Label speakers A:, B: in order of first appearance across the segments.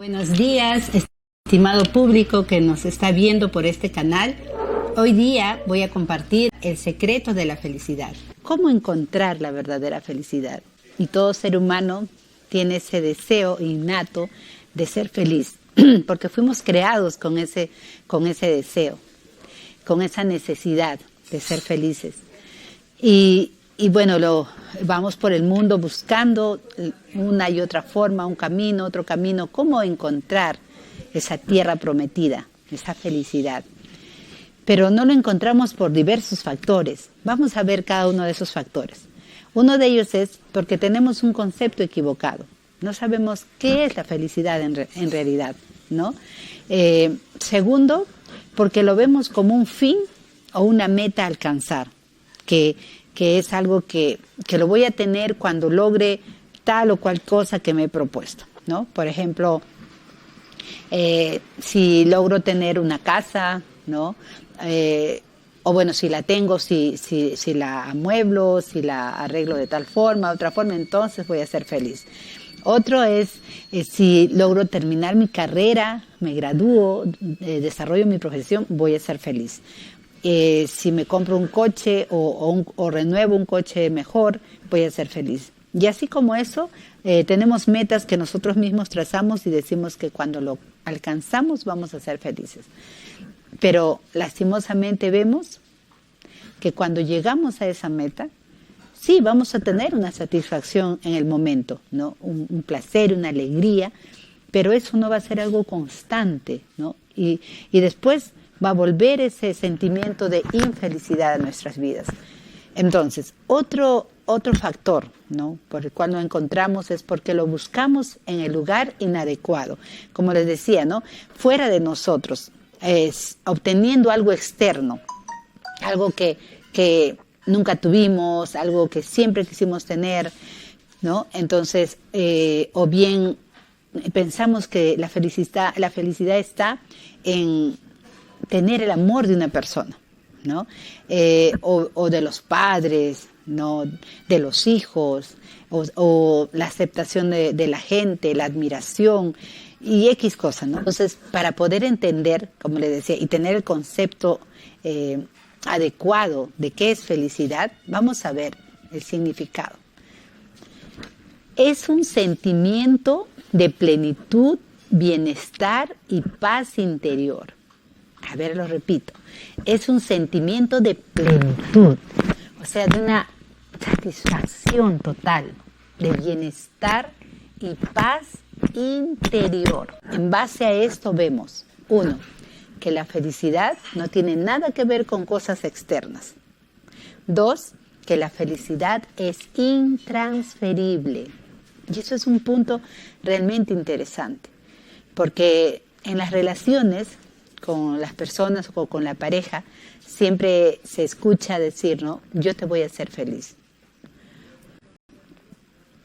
A: Buenos días, estimado público que nos está viendo por este canal. Hoy día voy a compartir el secreto de la felicidad. ¿Cómo encontrar la verdadera felicidad? Y todo ser humano tiene ese deseo innato de ser feliz, porque fuimos creados con ese deseo, con esa necesidad de ser felices. Y bueno, vamos por el mundo buscando una y otra forma, un camino, otro camino, cómo encontrar esa tierra prometida, esa felicidad. Pero no lo encontramos por diversos factores. Vamos a ver cada uno de esos factores. Uno de ellos es porque tenemos un concepto equivocado. No sabemos qué es la felicidad en realidad, ¿no? Segundo, porque lo vemos como un fin o una meta a alcanzar, que es algo que lo voy a tener cuando logre tal o cual cosa que me he propuesto, ¿no? Por ejemplo, si logro tener una casa, ¿no? O bueno, si la tengo, si la amueblo, si la arreglo de tal forma, otra forma, entonces voy a ser feliz. Otro es si logro terminar mi carrera, me gradúo, desarrollo mi profesión, voy a ser feliz. Si me compro un coche o renuevo un coche mejor, voy a ser feliz. Y así como eso, tenemos metas que nosotros mismos trazamos y decimos que cuando lo alcanzamos vamos a ser felices. Pero lastimosamente vemos que cuando llegamos a esa meta, sí, vamos a tener una satisfacción en el momento, ¿no? Un placer, una alegría, pero eso no va a ser algo constante, ¿no? Y después va a volver ese sentimiento de infelicidad a nuestras vidas. Entonces, otro factor, ¿no?, por el cual nos encontramos es porque lo buscamos en el lugar inadecuado. Como les decía, ¿no?, fuera de nosotros, obteniendo algo externo, algo que nunca tuvimos, algo que siempre quisimos tener, ¿no? Entonces, o bien pensamos que la felicidad está en tener el amor de una persona, ¿no? O de los padres, ¿no?, de los hijos, o la aceptación de la gente, la admiración y X cosas, ¿no? Entonces, para poder entender, como les decía, y tener el concepto adecuado de qué es felicidad, vamos a ver el significado. Es un sentimiento de plenitud, bienestar y paz interior. A ver, lo repito. Es un sentimiento de plenitud, o sea, de una satisfacción total, de bienestar y paz interior. En base a esto vemos, 1, que la felicidad no tiene nada que ver con cosas externas. 2, que la felicidad es intransferible. Y eso es un punto realmente interesante, porque en las relaciones con las personas o con la pareja, siempre se escucha decir, ¿no?, yo te voy a hacer feliz.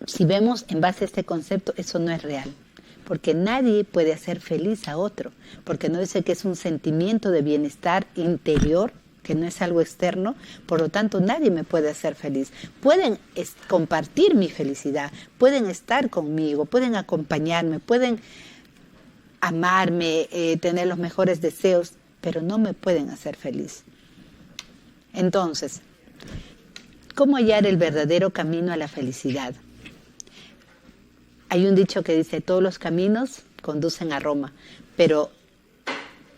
A: Si vemos en base a este concepto, eso no es real, porque nadie puede hacer feliz a otro, porque no dice que es un sentimiento de bienestar interior, que no es algo externo, por lo tanto nadie me puede hacer feliz. Pueden compartir mi felicidad, pueden estar conmigo, pueden acompañarme, pueden amarme, tener los mejores deseos, pero no me pueden hacer feliz. Entonces, ¿cómo hallar el verdadero camino a la felicidad? Hay un dicho que dice, todos los caminos conducen a Roma, pero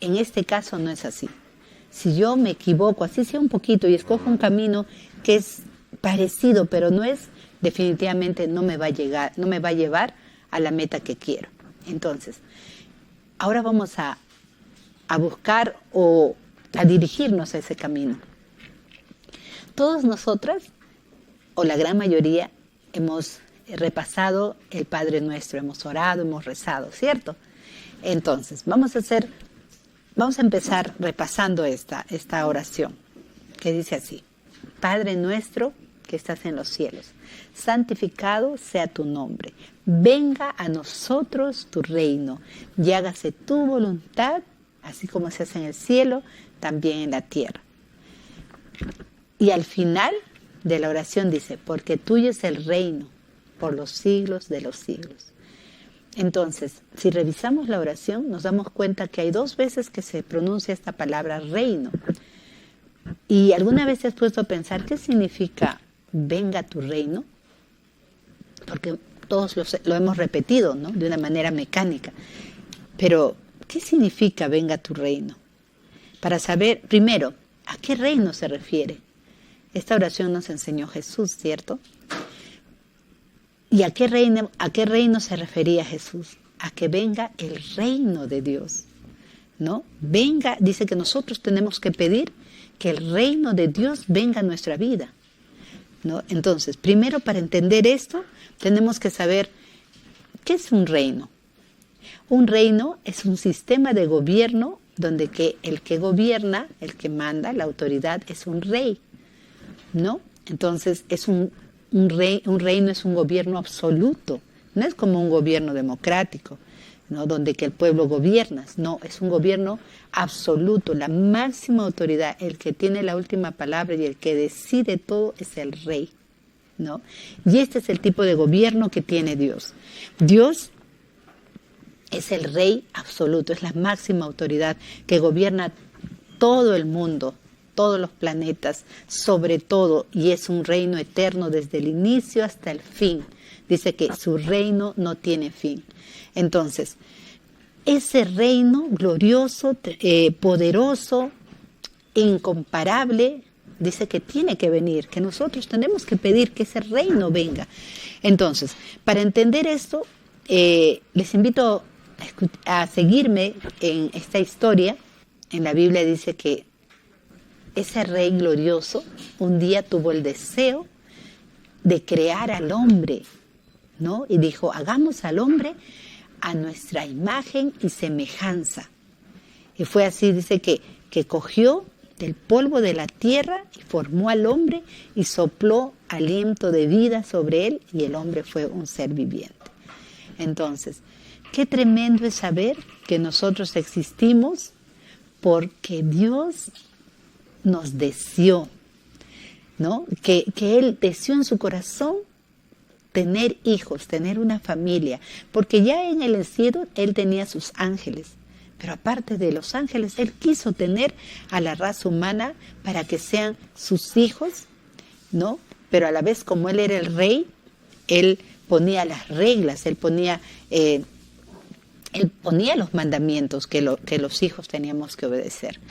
A: en este caso no es así. Si yo me equivoco, así sea un poquito, y escojo un camino que es parecido, pero no es, definitivamente no me va a llevar a la meta que quiero. Entonces, ahora vamos a buscar o a dirigirnos a ese camino. Todos nosotras, o la gran mayoría, hemos repasado el Padre Nuestro, hemos orado, hemos rezado, ¿cierto? Entonces, vamos a empezar repasando esta oración, que dice así: Padre nuestro que estás en los cielos, santificado sea tu nombre, venga a nosotros tu reino, y hágase tu voluntad, así como se hace en el cielo, también en la tierra. Y al final de la oración dice, porque tuyo es el reino, por los siglos de los siglos. Entonces, si revisamos la oración, nos damos cuenta que hay 2 veces que se pronuncia esta palabra reino. ¿Y alguna vez te has puesto a pensar qué significa venga tu reino? Porque todos lo hemos repetido, ¿no? De una manera mecánica. Pero, ¿qué significa venga tu reino? Para saber, primero, ¿a qué reino se refiere? Esta oración nos enseñó Jesús, ¿cierto? ¿Y a qué reino se refería Jesús? A que venga el reino de Dios, ¿no? Venga, dice que nosotros tenemos que pedir que el reino de Dios venga a nuestra vida, ¿no? Entonces, primero, para entender esto, tenemos que saber qué es un reino. Un reino es un sistema de gobierno donde el que gobierna, el que manda, la autoridad, es un rey, ¿no? Entonces, un reino es un gobierno absoluto, no es como un gobierno democrático, ¿no? Donde que el pueblo gobierna, no, es un gobierno absoluto, la máxima autoridad, el que tiene la última palabra y el que decide todo es el rey, ¿no? Y este es el tipo de gobierno que tiene Dios. Dios es el rey absoluto, es la máxima autoridad que gobierna todo el mundo, todos los planetas, sobre todo, y es un reino eterno desde el inicio hasta el fin. Dice que su reino no tiene fin. Entonces, ese reino glorioso, poderoso, incomparable, dice que tiene que venir, que nosotros tenemos que pedir que ese reino venga. Entonces, para entender esto, les invito a seguirme en esta historia. En la Biblia dice que ese rey glorioso un día tuvo el deseo de crear al hombre, ¿no? Y dijo, hagamos al hombre a nuestra imagen y semejanza. Y fue así, dice que cogió del polvo de la tierra y formó al hombre y sopló aliento de vida sobre él y el hombre fue un ser viviente. Entonces, qué tremendo es saber que nosotros existimos porque Dios nos deseó, ¿no? Que Él deseó en su corazón tener hijos, tener una familia, porque ya en el cielo Él tenía sus ángeles, pero aparte de los ángeles, Él quiso tener a la raza humana para que sean sus hijos, ¿no? Pero a la vez, como Él era el rey, Él ponía las reglas, Él ponía los mandamientos que los hijos teníamos que obedecer.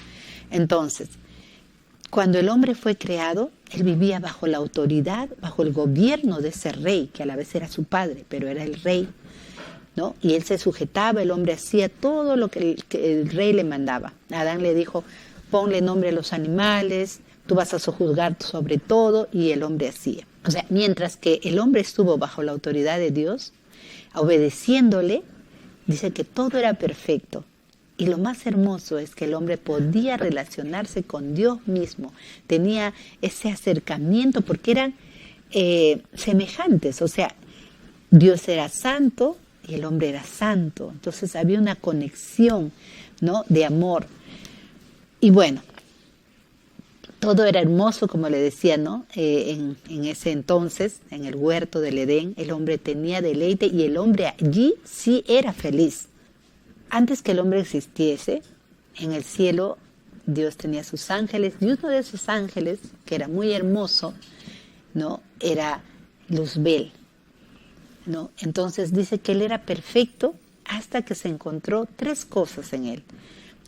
A: Entonces, cuando el hombre fue creado, él vivía bajo la autoridad, bajo el gobierno de ese rey, que a la vez era su padre, pero era el rey, ¿no? Y él se sujetaba, el hombre hacía todo lo que el rey le mandaba. Adán le dijo, ponle nombre a los animales, tú vas a sojuzgar sobre todo, y el hombre hacía. O sea, mientras que el hombre estuvo bajo la autoridad de Dios, obedeciéndole, dice que todo era perfecto. Y lo más hermoso es que el hombre podía relacionarse con Dios mismo, tenía ese acercamiento porque eran semejantes, o sea, Dios era santo y el hombre era santo, entonces había una conexión, ¿no?, de amor. Y bueno, todo era hermoso, como le decía, ¿no? En ese entonces, en el huerto del Edén, el hombre tenía deleite y el hombre allí sí era feliz. Antes que el hombre existiese, en el cielo Dios tenía sus ángeles, y uno de esos ángeles, que era muy hermoso, ¿no?, era Luzbel, ¿no? Entonces dice que él era perfecto hasta que se encontró 3 cosas en él: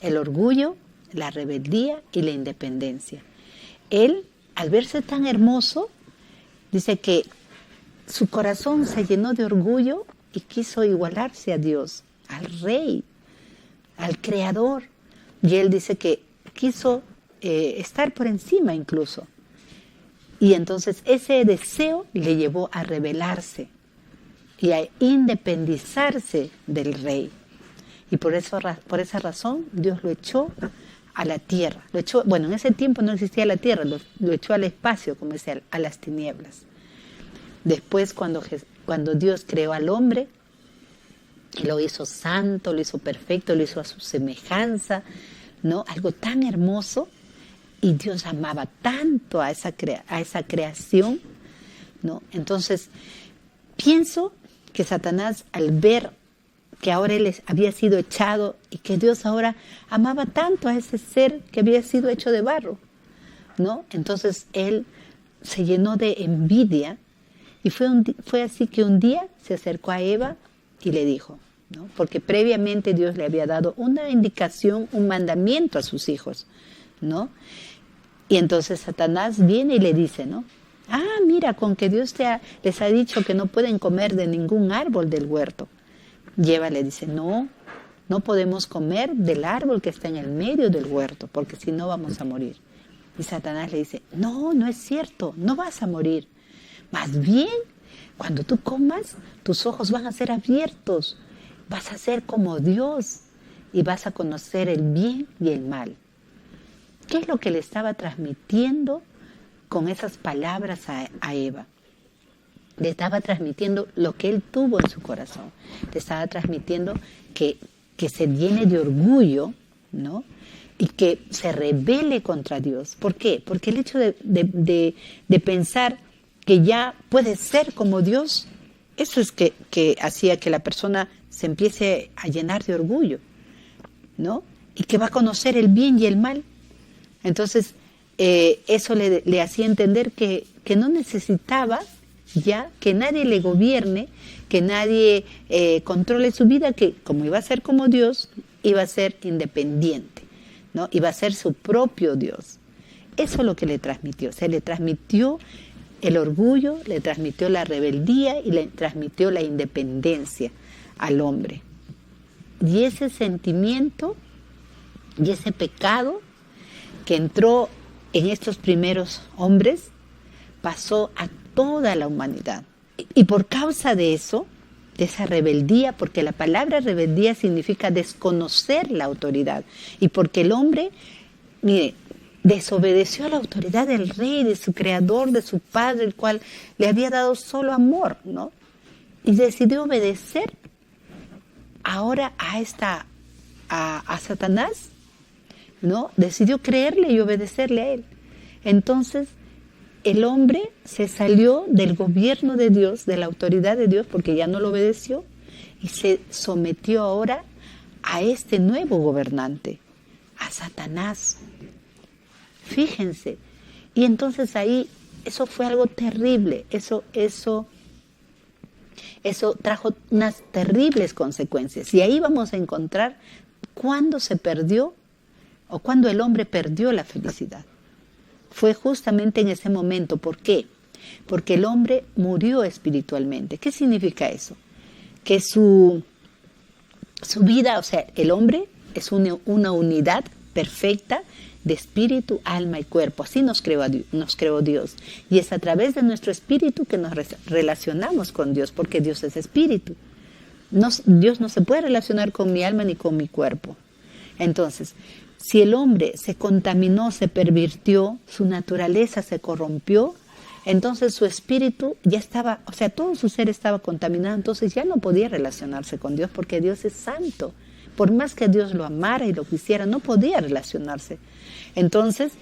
A: el orgullo, la rebeldía y la independencia. Él, al verse tan hermoso, dice que su corazón se llenó de orgullo y quiso igualarse a Dios, al rey, al creador, y él dice que quiso estar por encima incluso, y entonces ese deseo le llevó a rebelarse y a independizarse del rey, y por esa razón Dios lo echó a la tierra, bueno, en ese tiempo no existía la tierra, lo echó al espacio, como decía, a las tinieblas. Después, cuando Dios creó al hombre, lo hizo santo, lo hizo perfecto, lo hizo a su semejanza, ¿no? Algo tan hermoso, y Dios amaba tanto a esa creación, ¿no? Entonces, pienso que Satanás, al ver que ahora él había sido echado y que Dios ahora amaba tanto a ese ser que había sido hecho de barro, ¿no? Entonces él se llenó de envidia y fue así que un día se acercó a Eva y le dijo, ¿no? Porque previamente Dios le había dado una indicación, un mandamiento a sus hijos, ¿no? Y entonces Satanás viene y le dice, ¿no? Mira, con que Dios les ha dicho que no pueden comer de ningún árbol del huerto. Y Eva le dice, no podemos comer del árbol que está en el medio del huerto, porque si no vamos a morir. Y Satanás le dice, no es cierto, no vas a morir. Más bien, cuando tú comas, tus ojos van a ser abiertos, vas a ser como Dios y vas a conocer el bien y el mal. ¿Qué es lo que le estaba transmitiendo con esas palabras a Eva? Le estaba transmitiendo lo que él tuvo en su corazón. Le estaba transmitiendo que se llene de orgullo, ¿no? Y que se rebele contra Dios. ¿Por qué? Porque el hecho de pensar que ya puede ser como Dios, eso es que hacía que la persona se empiece a llenar de orgullo, ¿no? Y que va a conocer el bien y el mal. Entonces, eso le hacía entender que no necesitaba ya que nadie le gobierne, que nadie controle su vida, que como iba a ser como Dios, iba a ser independiente, ¿no? Iba a ser su propio Dios. Eso es lo que le transmitió. Se le transmitió el orgullo, le transmitió la rebeldía y le transmitió la independencia al hombre. Y ese sentimiento y ese pecado que entró en estos primeros hombres pasó a toda la humanidad. Y por causa de eso, de esa rebeldía, porque la palabra rebeldía significa desconocer la autoridad, y porque el hombre, mire, desobedeció a la autoridad del rey, de su creador, de su padre, el cual le había dado solo amor, ¿no? Y decidió obedecer ahora a Satanás, ¿no? Decidió creerle y obedecerle a él. Entonces, el hombre se salió del gobierno de Dios, de la autoridad de Dios, porque ya no lo obedeció, y se sometió ahora a este nuevo gobernante, a Satanás. Fíjense. Y entonces ahí, eso fue algo terrible, eso trajo unas terribles consecuencias. Y ahí vamos a encontrar cuándo se perdió o cuándo el hombre perdió la felicidad. Fue justamente en ese momento. ¿Por qué? Porque el hombre murió espiritualmente. ¿Qué significa eso? Que su vida, o sea, el hombre es una unidad perfecta de espíritu, alma y cuerpo. Así nos creó Dios. Y es a través de nuestro espíritu que nos relacionamos con Dios, porque Dios es espíritu. Dios no se puede relacionar con mi alma ni con mi cuerpo. Entonces, si el hombre se contaminó, se pervirtió, su naturaleza se corrompió, entonces su espíritu ya estaba, o sea, todo su ser estaba contaminado, entonces ya no podía relacionarse con Dios porque Dios es santo. Por más que Dios lo amara y lo quisiera, no podía relacionarse. Entonces,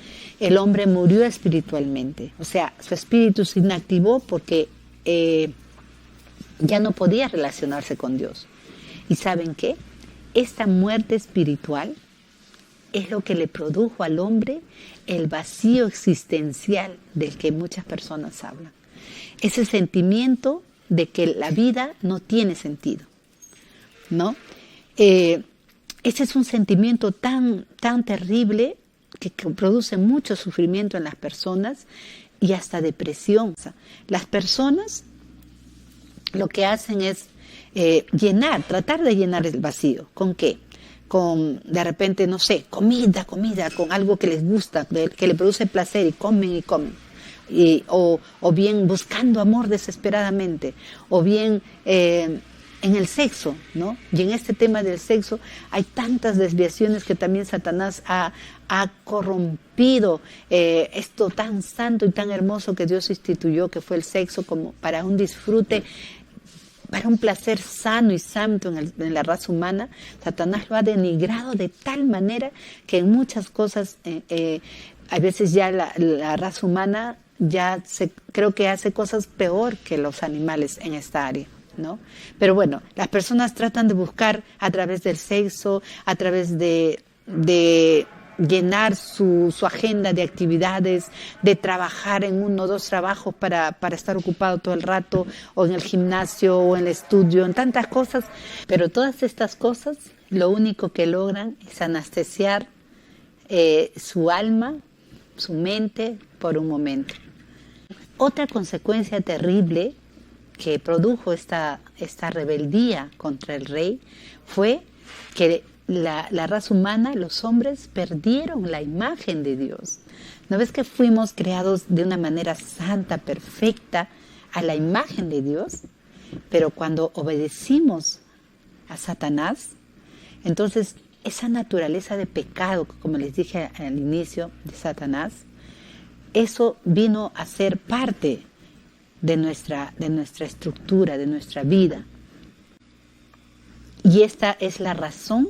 A: el hombre murió espiritualmente, o sea, su espíritu se inactivó porque ya no podía relacionarse con Dios. ¿Y saben qué? Esta muerte espiritual es lo que le produjo al hombre el vacío existencial del que muchas personas hablan. Ese sentimiento de que la vida no tiene sentido, ¿no? Ese es un sentimiento tan terrible que produce mucho sufrimiento en las personas y hasta depresión. Las personas lo que hacen es tratar de llenar el vacío. ¿Con qué? Con, de repente, no sé, comida, con algo que les gusta, que le produce placer, y comen. O bien buscando amor desesperadamente, o bien en el sexo, ¿no? Y en este tema del sexo hay tantas desviaciones que también Satanás ha corrompido esto tan santo y tan hermoso que Dios instituyó, que fue el sexo, como para un disfrute, para un placer sano y santo en la raza humana. Satanás lo ha denigrado de tal manera que en muchas cosas, a veces ya la raza humana ya creo que hace cosas peor que los animales en esta área. ¿no? Pero bueno, las personas tratan de buscar a través del sexo, a través de llenar su agenda de actividades, de trabajar en 1 o 2 trabajos para estar ocupado todo el rato, o en el gimnasio, o en el estudio, en tantas cosas. Pero todas estas cosas, lo único que logran es anestesiar su alma, su mente, por un momento. Otra consecuencia terrible que produjo esta rebeldía contra el rey fue que la raza humana, los hombres, perdieron la imagen de Dios. ¿No ves que fuimos creados de una manera santa, perfecta, a la imagen de Dios? Pero cuando obedecimos a Satanás, entonces esa naturaleza de pecado, como les dije al inicio, de Satanás, eso vino a ser parte de nuestra estructura, de nuestra vida. Y esta es la razón,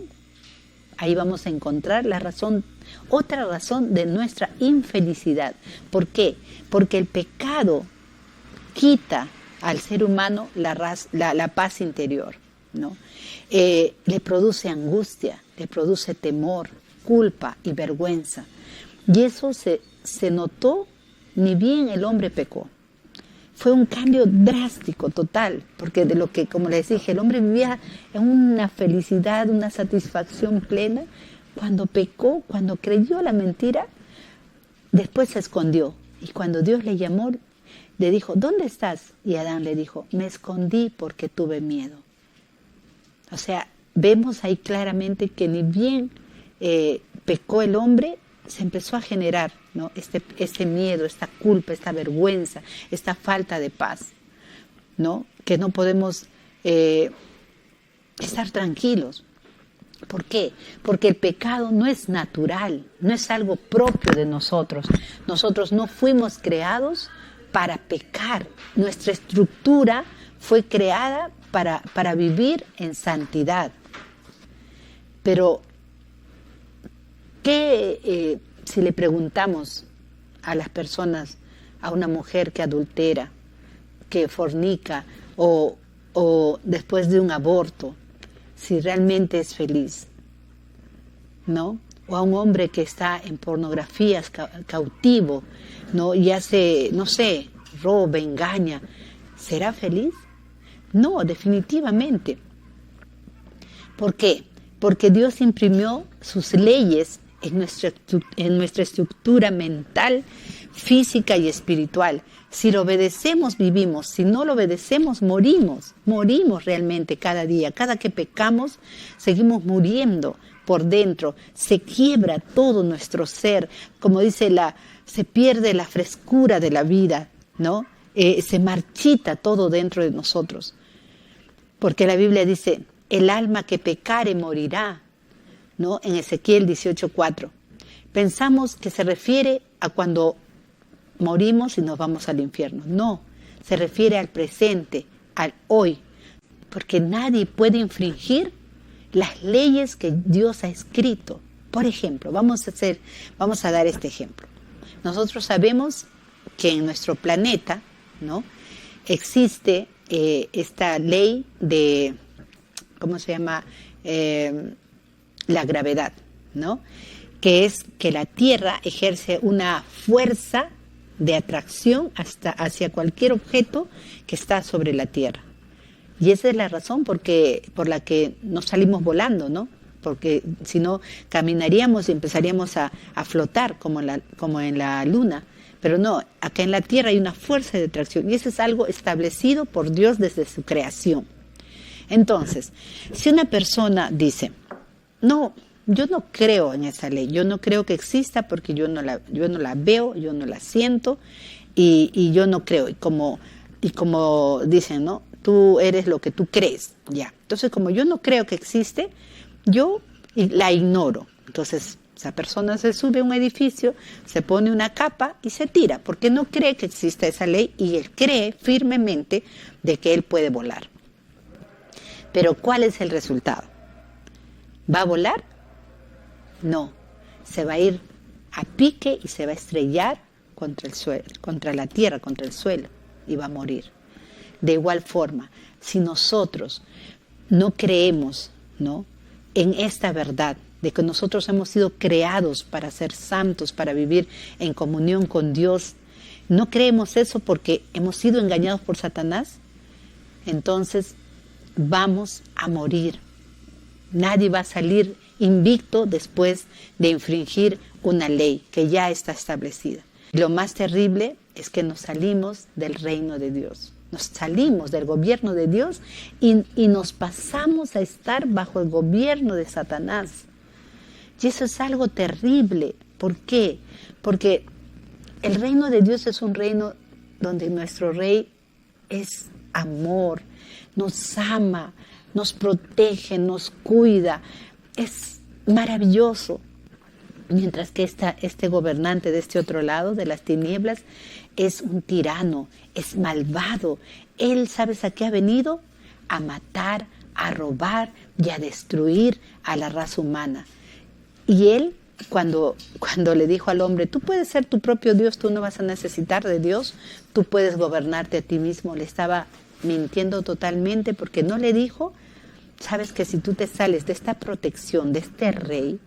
A: ahí vamos a encontrar la razón, otra razón de nuestra infelicidad. ¿Por qué? Porque el pecado quita al ser humano la paz interior, ¿no? Le produce angustia, le produce temor, culpa y vergüenza. Y eso se notó ni bien el hombre pecó. Fue un cambio drástico, total, porque de lo que, como les dije, el hombre vivía en una felicidad, una satisfacción plena. Cuando pecó, cuando creyó la mentira, después se escondió. Y cuando Dios le llamó, le dijo, ¿dónde estás? Y Adán le dijo, me escondí porque tuve miedo. O sea, vemos ahí claramente que ni bien pecó el hombre, se empezó a generar, ¿no? este miedo, esta culpa, esta vergüenza, esta falta de paz, ¿no? Que no podemos estar tranquilos. ¿Por qué? Porque el pecado no es natural, no es algo propio de nosotros. Nosotros no fuimos creados para pecar. Nuestra estructura fue creada para vivir en santidad. Pero si le preguntamos a las personas, a una mujer que adultera, que fornica o después de un aborto, si realmente es feliz, ¿no? O a un hombre que está en pornografías cautivo, ¿no? Y hace, no sé, roba, engaña, ¿será feliz? No, definitivamente. ¿Por qué? Porque Dios imprimió sus leyes en nuestra estructura mental, física y espiritual. Si lo obedecemos, vivimos. Si no lo obedecemos, morimos. Morimos realmente cada día. Cada que pecamos, seguimos muriendo por dentro. Se quiebra todo nuestro ser. Como dice se pierde la frescura de la vida, ¿no? Se marchita todo dentro de nosotros. Porque la Biblia dice, el alma que pecare morirá, ¿no? En Ezequiel 18:4. Pensamos que se refiere a cuando morimos y nos vamos al infierno. No, se refiere al presente, al hoy. Porque nadie puede infringir las leyes que Dios ha escrito. Por ejemplo, vamos a dar este ejemplo. Nosotros sabemos que en nuestro planeta, ¿no? Existe esta ley de, ¿cómo se llama? La gravedad, ¿no? Que es que la Tierra ejerce una fuerza de atracción hacia cualquier objeto que está sobre la Tierra. Y esa es la razón por la que no salimos volando, ¿no? Porque si no, caminaríamos y empezaríamos a flotar como en la Luna. Pero no, acá en la Tierra hay una fuerza de atracción y eso es algo establecido por Dios desde su creación. Entonces, si una persona dice, no, yo no creo en esa ley, yo no creo que exista porque yo no la veo, yo no la siento y yo no creo. Y como dicen, ¿no? Tú eres lo que tú crees, ya. Entonces, como yo no creo que existe, yo la ignoro. Entonces, esa persona se sube a un edificio, se pone una capa y se tira, porque no cree que exista esa ley y él cree firmemente de que él puede volar. Pero ¿cuál es el resultado? ¿Va a volar? No, se va a ir a pique y se va a estrellar contra el suelo, contra la tierra, contra el suelo y va a morir. De igual forma, si nosotros no creemos, ¿no?, en esta verdad de que nosotros hemos sido creados para ser santos, para vivir en comunión con Dios, no creemos eso porque hemos sido engañados por Satanás, entonces vamos a morir. Nadie va a salir invicto después de infringir una ley que ya está establecida. Lo más terrible es que nos salimos del reino de Dios. Nos salimos del gobierno de Dios y nos pasamos a estar bajo el gobierno de Satanás. Y eso es algo terrible. ¿Por qué? Porque el reino de Dios es un reino donde nuestro rey es amor, nos ama, nos protege, nos cuida. Es maravilloso. Mientras que este gobernante de este otro lado, de las tinieblas, es un tirano, es malvado. Él, ¿sabes a qué ha venido? A matar, a robar y a destruir a la raza humana. Y él, cuando le dijo al hombre, tú puedes ser tu propio Dios, tú no vas a necesitar de Dios, tú puedes gobernarte a ti mismo, le estaba mintiendo totalmente, porque no le dijo, sabes que si tú te sales de esta protección, de este rey,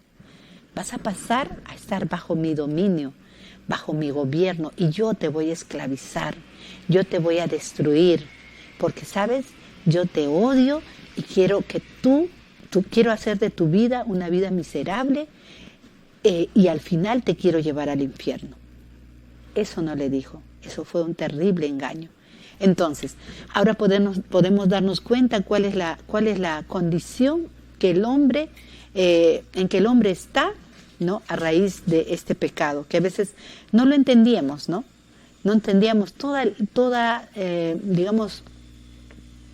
A: vas a pasar a estar bajo mi dominio, bajo mi gobierno, y yo te voy a esclavizar, yo te voy a destruir, porque sabes, yo te odio y quiero que quiero hacer de tu vida una vida miserable, y al final te quiero llevar al infierno. Eso no le dijo, eso fue un terrible engaño. Entonces, ahora podemos darnos cuenta cuál es la condición que el hombre, en que el hombre está, ¿no?, a raíz de este pecado, que a veces no lo entendíamos, ¿no? No entendíamos toda digamos,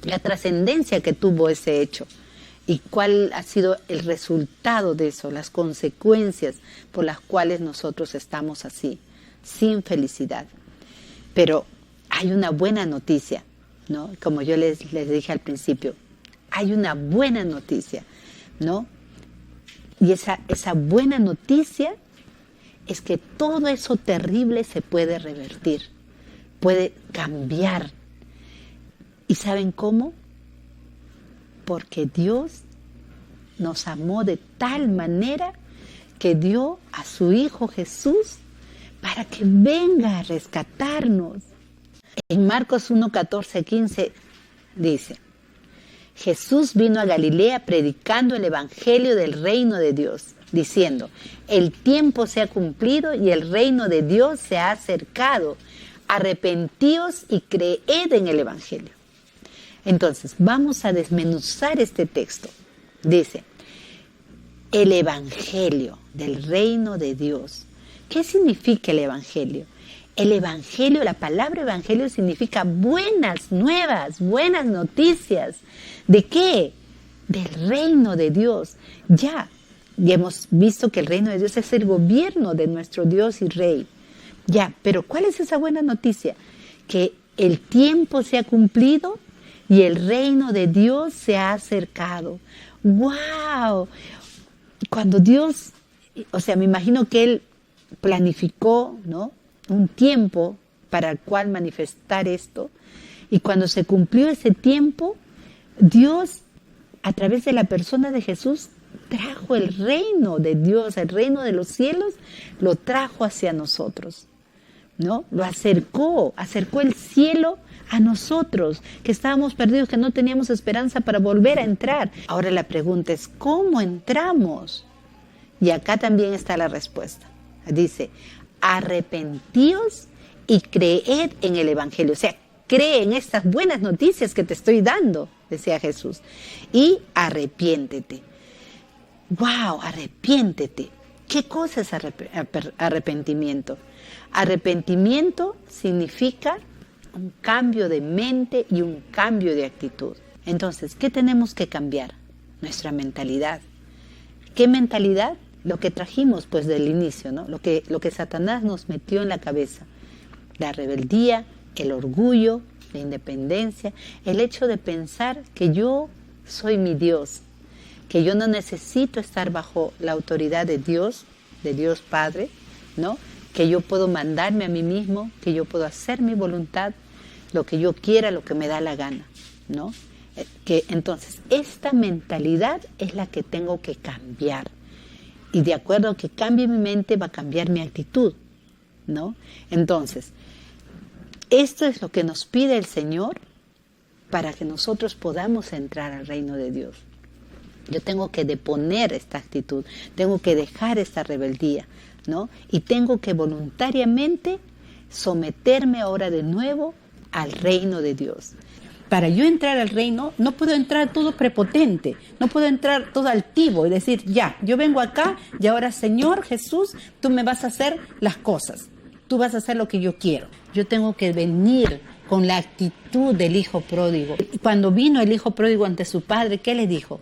A: la trascendencia que tuvo ese hecho y cuál ha sido el resultado de eso, las consecuencias por las cuales nosotros estamos así, sin felicidad. Pero hay una buena noticia, ¿no? Como yo les dije al principio, hay una buena noticia, ¿no? Y esa buena noticia es que todo eso terrible se puede revertir, puede cambiar. ¿Y saben cómo? Porque Dios nos amó de tal manera que dio a su Hijo Jesús para que venga a rescatarnos. En Marcos 1, 14, 15 dice, Jesús vino a Galilea predicando el evangelio del reino de Dios, diciendo, el tiempo se ha cumplido y el reino de Dios se ha acercado. Arrepentíos y creed en el evangelio. Entonces, vamos a desmenuzar este texto. Dice, el evangelio del reino de Dios. ¿Qué significa el evangelio? El evangelio, la palabra evangelio significa buenas nuevas, buenas noticias. ¿De qué? Del reino de Dios. Ya hemos visto que el reino de Dios es el gobierno de nuestro Dios y Rey. Ya, pero ¿cuál es esa buena noticia? Que el tiempo se ha cumplido y el reino de Dios se ha acercado. ¡Wow! Cuando Dios, o sea, me imagino que Él planificó, ¿no?, un tiempo para el cual manifestar esto, y cuando se cumplió ese tiempo, Dios, a través de la persona de Jesús, trajo el reino de Dios, el reino de los cielos, lo trajo hacia nosotros, ¿no? Lo acercó el cielo a nosotros, que estábamos perdidos, que no teníamos esperanza para volver a entrar. Ahora la pregunta es, ¿cómo entramos? Y acá también está la respuesta. Dice, arrepentíos y creed en el evangelio. O sea, cree en estas buenas noticias que te estoy dando, decía Jesús, y arrepiéntete. ¡Wow! Arrepiéntete. ¿Qué cosa es arrepentimiento? Arrepentimiento significa un cambio de mente y un cambio de actitud. Entonces, ¿qué tenemos que cambiar? Nuestra mentalidad. ¿Qué mentalidad? Lo que trajimos pues del inicio, ¿no? Lo que Satanás nos metió en la cabeza. La rebeldía, el orgullo, la independencia, el hecho de pensar que yo soy mi Dios, que yo no necesito estar bajo la autoridad de Dios Padre, ¿no? Que yo puedo mandarme a mí mismo, que yo puedo hacer mi voluntad. lo que yo quiera, lo que me da la gana, ¿no? Que entonces esta mentalidad es la que tengo que cambiar. Y de acuerdo a que cambie mi mente, va a cambiar mi actitud, ¿no? Entonces, esto es lo que nos pide el Señor para que nosotros podamos entrar al reino de Dios. Yo tengo que deponer esta actitud, tengo que dejar esta rebeldía, ¿no? Y tengo que voluntariamente someterme ahora de nuevo al reino de Dios.
B: Para yo entrar al reino, no puedo entrar todo prepotente, no puedo entrar todo altivo y decir, ya, yo vengo acá y ahora, Señor Jesús, tú me vas a hacer las cosas, tú vas a hacer lo que yo quiero. Yo tengo que venir con la actitud del hijo pródigo. Cuando vino el hijo pródigo ante su padre, ¿qué le dijo?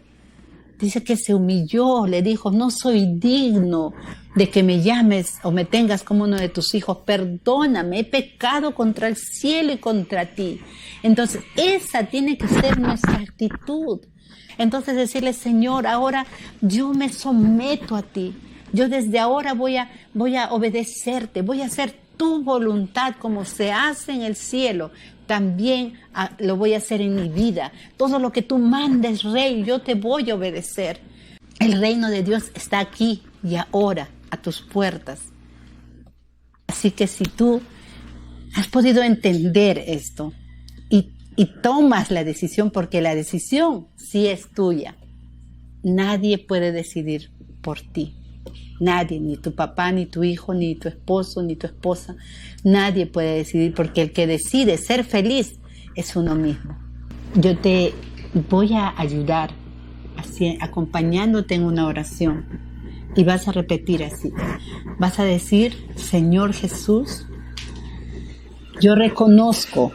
B: Dice que se humilló, le dijo, no soy digno de que me llames o me tengas como uno de tus hijos, perdóname, he pecado contra el cielo y contra ti. Entonces, esa tiene que ser nuestra actitud. Entonces, decirle, Señor, ahora yo me someto a ti. Yo desde ahora voy a obedecerte, voy a hacer tu voluntad como se hace en el cielo. También lo voy a hacer en mi vida. Todo lo que tú mandes, Rey, yo te voy a obedecer. El reino de Dios está aquí y ahora, a tus puertas. Así que si tú has podido entender esto y tomas la decisión, porque la decisión sí es tuya, nadie puede decidir por ti. Nadie, ni tu papá, ni tu hijo, ni tu esposo, ni tu esposa. Nadie puede decidir, porque el que decide ser feliz es uno mismo. Yo te voy a ayudar así, acompañándote en una oración, y vas a repetir así. Vas a decir, Señor Jesús, yo reconozco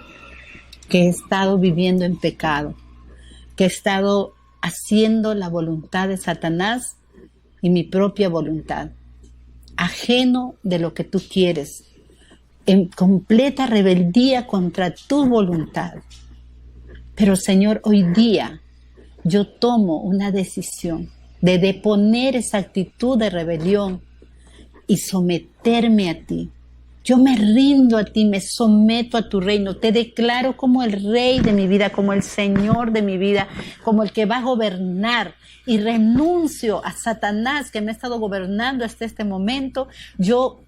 B: que he estado viviendo en pecado, que he estado haciendo la voluntad de Satanás y mi propia voluntad, ajeno de lo que tú quieres, en completa rebeldía contra tu voluntad. Pero Señor, hoy día yo tomo una decisión de deponer esa actitud de rebelión y someterme a ti. Yo me rindo a ti, me someto a tu reino, te declaro como el Rey de mi vida, como el Señor de mi vida, como el que va a gobernar, y renuncio a Satanás que me ha estado gobernando hasta este momento. Yo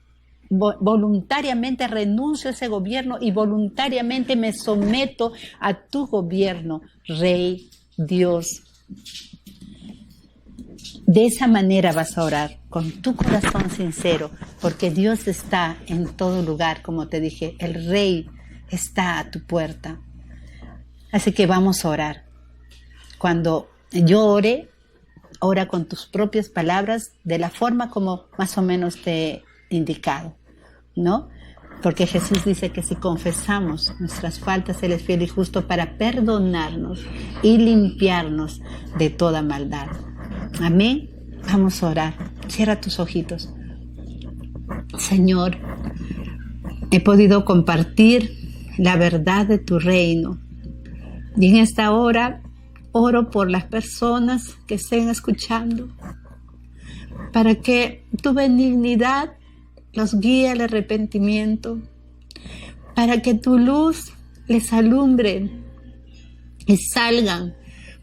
B: voluntariamente renuncio a ese gobierno y voluntariamente me someto a tu gobierno, Rey, Dios. De esa manera vas a orar, con tu corazón sincero, porque Dios está en todo lugar, como te dije, el Rey está a tu puerta. Así que vamos a orar. Cuando yo ore, ora con tus propias palabras, de la forma como más o menos te he indicado, ¿no? Porque Jesús dice que si confesamos nuestras faltas, Él es fiel y justo para perdonarnos y limpiarnos de toda maldad. Amén. Vamos a orar. Cierra tus ojitos. Señor, he podido compartir la verdad de tu reino. Y en esta hora oro por las personas que estén escuchando, para que tu benignidad los guíe al arrepentimiento, para que tu luz les alumbre y salgan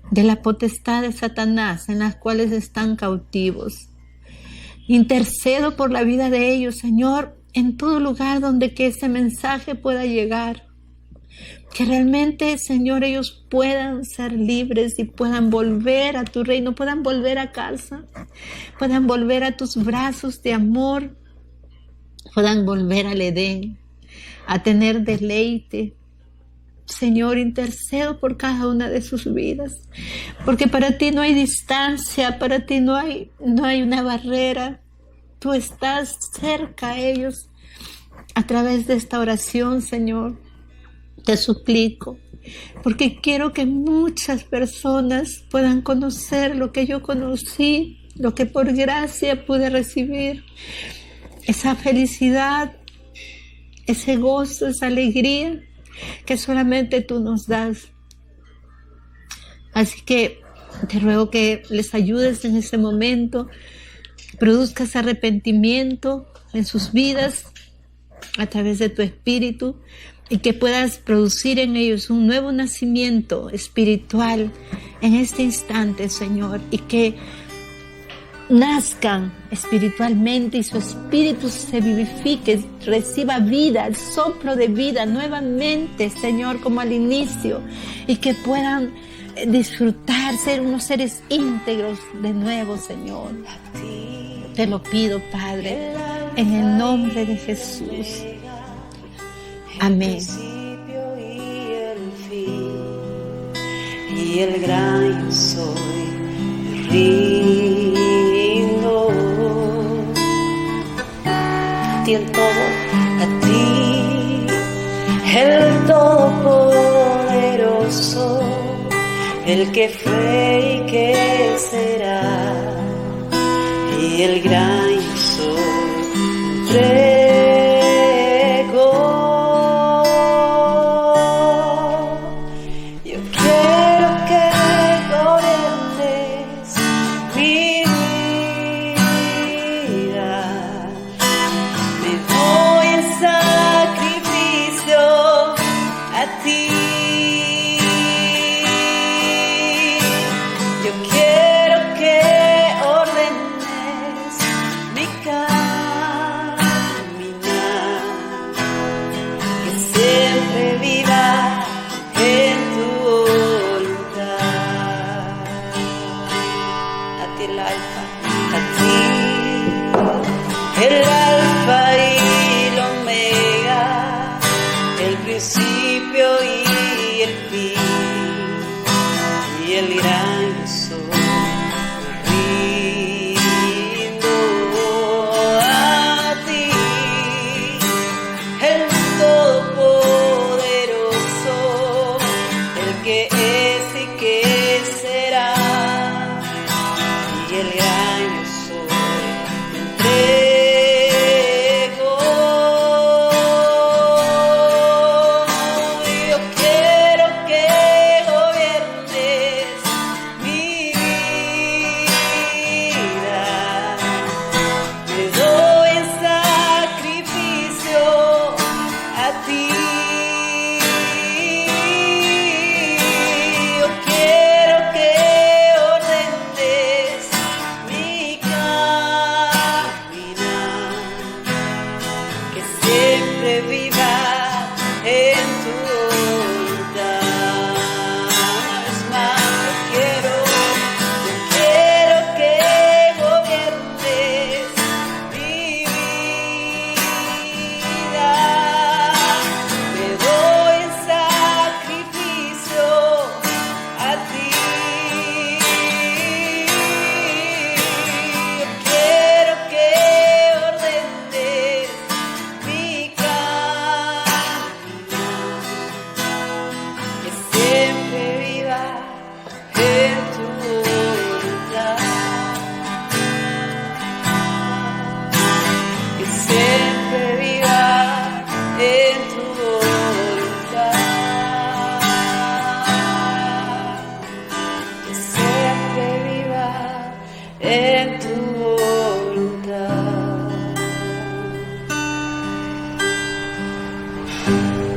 B: de la potestad de Satanás en las cuales están cautivos. Intercedo por la vida de ellos, Señor, en todo lugar donde que ese mensaje pueda llegar. Que realmente, Señor, ellos puedan ser libres y puedan volver a tu reino, puedan volver a casa, puedan volver a tus brazos de amor, puedan volver al Edén, a tener deleite. Señor, intercedo por cada una de sus vidas, porque para ti no hay distancia, para ti no hay una barrera. Tú estás cerca a ellos a través de esta oración, Señor. Te suplico, porque quiero que muchas personas puedan conocer lo que yo conocí, lo que por gracia pude recibir, esa felicidad, ese gozo, esa alegría que solamente tú nos das. Así que te ruego que les ayudes en ese momento, produzcas arrepentimiento en sus vidas a través de tu Espíritu, y que puedas producir en ellos un nuevo nacimiento espiritual en este instante, Señor, y que nazcan espiritualmente y su espíritu se vivifique, reciba vida, el soplo de vida nuevamente, Señor, como al inicio, y que puedan disfrutar, ser unos seres íntegros de nuevo, Señor. Te lo pido, Padre, en el nombre de Jesús. Amén.
C: Y el gran yo soy, rindo a ti en todo, a ti el Todopoderoso, el que fue y que será, y el gran yo soy. El